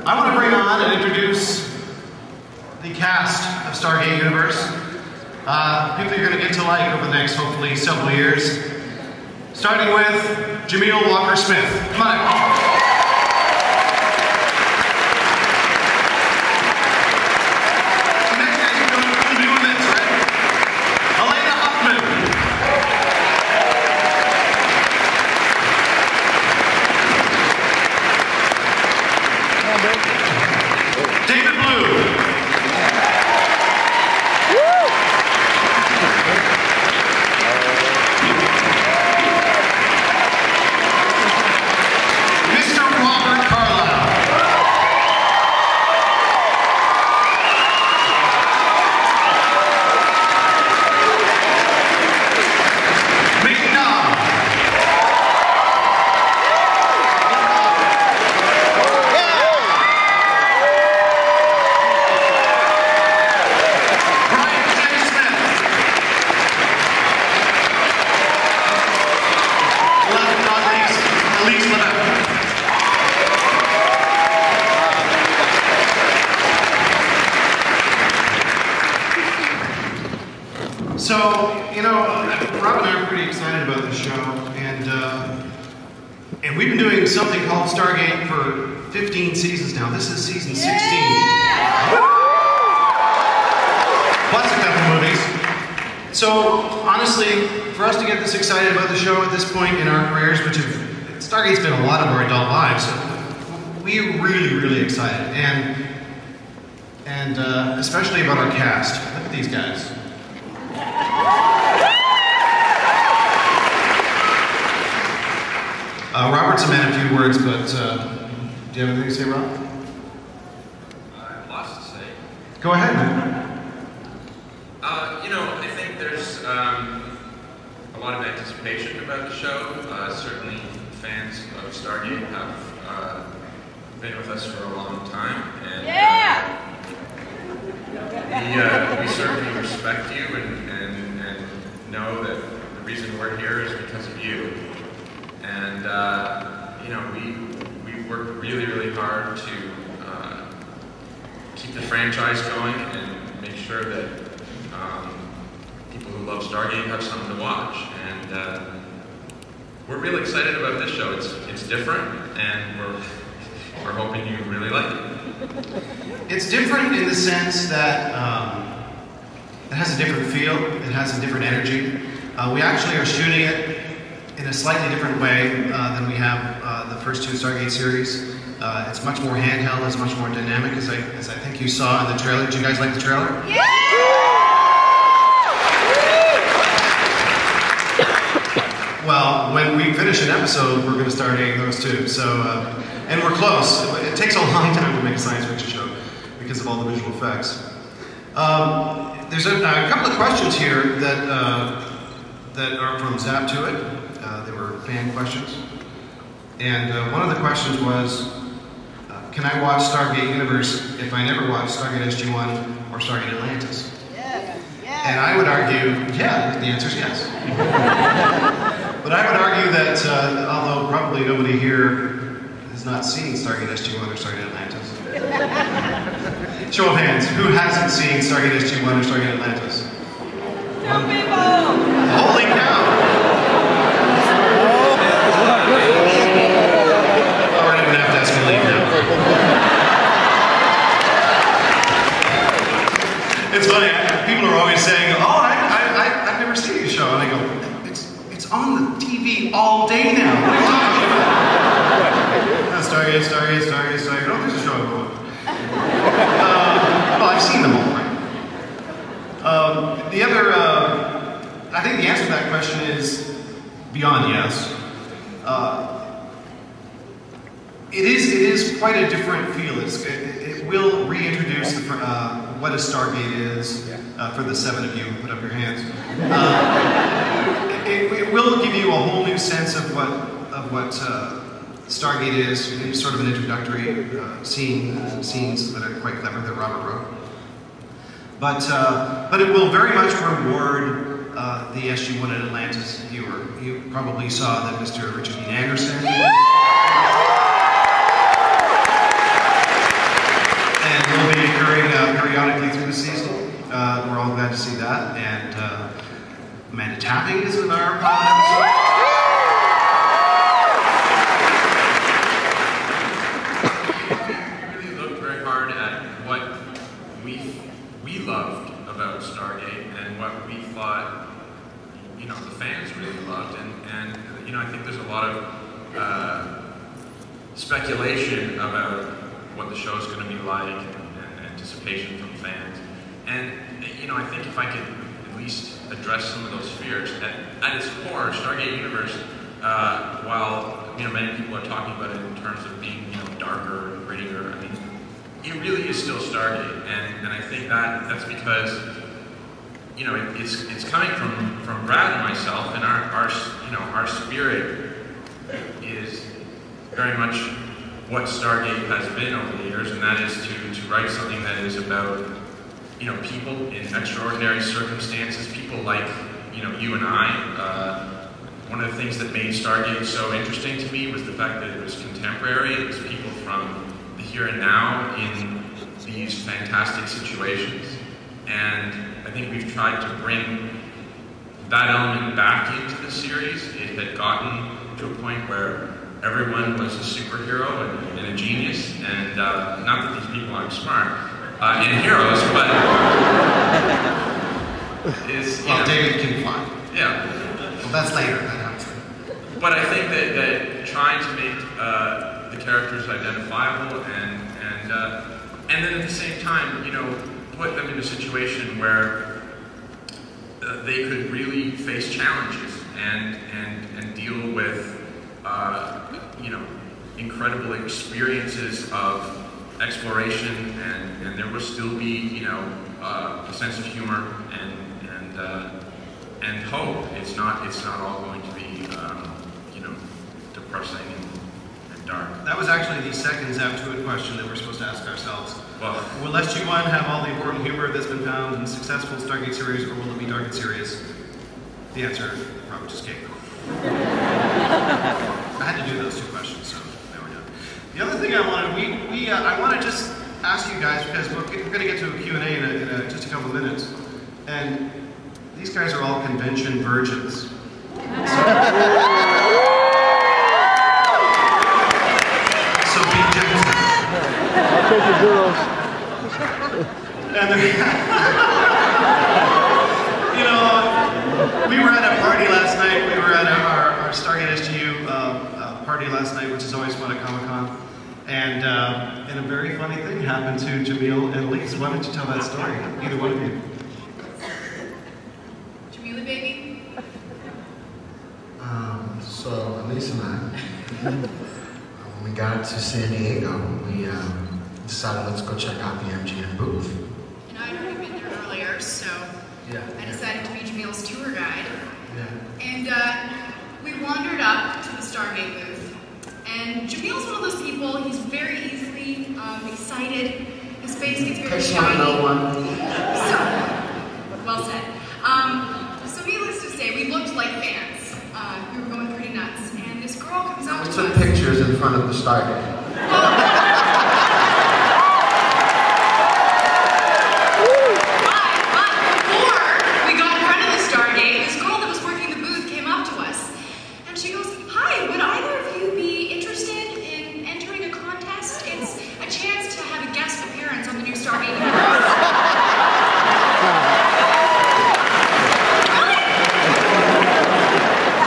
I want to bring on and introduce the cast of Stargate Universe. People you're going to get to like over the next, hopefully, several years. Starting with Jameel Walker-Smith. Come on. So, you know, Rob and I are pretty excited about this show, and we've been doing something called Stargate for 15 seasons now. This is season 16. Yeah! Plus a couple movies. So, honestly, for us to get this excited about the show at this point in our careers, which Stargate's been a lot of our adult lives, we're really, really excited, and especially about our cast. Look at these guys. Robert's a man of few words, but do you have anything to say, Rob? I have lots to say. Go ahead, man. You know, I think there's a lot of anticipation about the show. Certainly fans of Stargate have been with us for a long time, and we certainly respect you and know that the reason we're here is because of you. And you know, we've worked really, really hard to keep the franchise going and make sure that people who love Stargate have something to watch. And we're really excited about this show. It's different, and we're hoping you really like it. It's different in the sense that it has a different feel. It has a different energy. We actually are shooting it in a slightly different way than we have the first two Stargate series. It's much more handheld, it's much more dynamic, as I think you saw in the trailer. Did you guys like the trailer? Yeah! Well, when we finish an episode, we're going to start airing those too. So, and we're close. It takes a long time to make a science fiction show because of all the visual effects. There's a couple of questions here that are from Zap to It. They were fan questions. And one of the questions was, can I watch Stargate Universe if I never watched Stargate SG-1 or Stargate Atlantis? Yeah. And I would argue, yeah, the answer is yes. But I would argue that, although probably nobody here has not seen Stargate SG-1 or Stargate Atlantis. Show of hands, who hasn't seen Stargate SG-1 or Stargate Atlantis? Two people! Holy cow! We're not going to have to escalate now. It's funny, people are always saying, oh, I've never seen the show. And I go, it's on the TV all day now. What are you talking about? Stargate. Oh, there's a show I'm going. Well, I've seen them all, right? The other, I think the answer to that question is beyond yes. It is quite a different feel. It will reintroduce what a Stargate is for the 7 of you who put up your hands. It will give you a whole new sense of what Stargate is. Sort of an introductory scenes that are quite clever that Robert wrote. But it will very much reward the SG-1 and Atlantis viewer. You probably saw that Mr. Richard Dean Anderson. Amanda Tapping is in our pilot episode. We really looked very hard at what we loved about Stargate and what we thought, you know, the fans really loved, and you know, I think there's a lot of speculation about what the show's going to be like and anticipation from fans. And you know, I think if I could at least address some of those fears, at its core, Stargate Universe, while you know many people are talking about it in terms of being, you know, darker and grittier, I mean, it really is still Stargate, and I think that's because, you know, it's coming from Brad and myself, and our spirit is very much what Stargate has been over the years, and that is to write something that is about, you know, people in extraordinary circumstances, people like, you know, you and I. One of the things that made Stargate so interesting to me was the fact that it was contemporary. It was people from the here and now in these fantastic situations. And I think we've tried to bring that element back into the series. It had gotten to a point where everyone was a superhero and a genius, and not that these people aren't smart and heroes, but well, David can fly. Yeah. Well, that's later. That happens. But I think that trying to make the characters identifiable and then at the same time, you know, put them in a situation where they could really face challenges and deal with you know, incredible experiences of exploration, and there will still be, you know, a sense of humor and hope. It's not all going to be you know, depressing and dark. That was actually the second Zaptuit question that we're supposed to ask ourselves. Well, will SG-1 have all the important humor that's been found in successful Stargate series, or will it be dark and serious? The answer probably just came. I had to do those two questions, so there we go. The other thing I wanted, I want to just ask you guys, because we're going to get to a Q&A in just a couple of minutes, and these guys are all convention virgins. So be gentle. I'll take the girls. And you know, we were at a party last night. We were at our Stargate SGU party last night, which is always fun at Comic-Con. And a very funny thing happened to Jamil and Lise. Why don't you tell that story? Either one of you. Jamila, baby. So Elise and I, when we got to San Diego, we decided let's go check out the MGM booth. And I'd already been there earlier, so Yeah. I decided to be Jamil's tour guide. Yeah. And we wandered up to the Stargate booth. And Jamil's one of those people, he's very easily excited. His face gets very shiny. No one. So, well said. So needless to say, we looked like fans. We were going pretty nuts. And this girl comes up We to took us. pictures in front of the Stargate. But before we got in front of the Stargate, this girl that was working the booth came up to us. And she goes, "Hi, would either of you be interested in entering a contest? It's a chance to have a guest appearance on the new Stargate Universe." Really?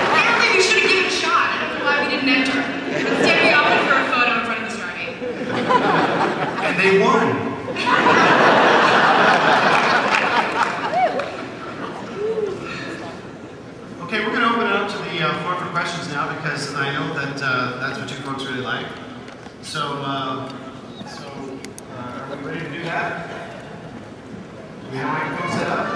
Apparently we should have given it a shot. I don't know why we didn't enter. Instead we opted for a photo in front of the Stargate. And they won. Okay, we're going to open it up to the floor for questions now, because I know that that's what you folks really like. So, are we ready to do that? Do we have microphones set up?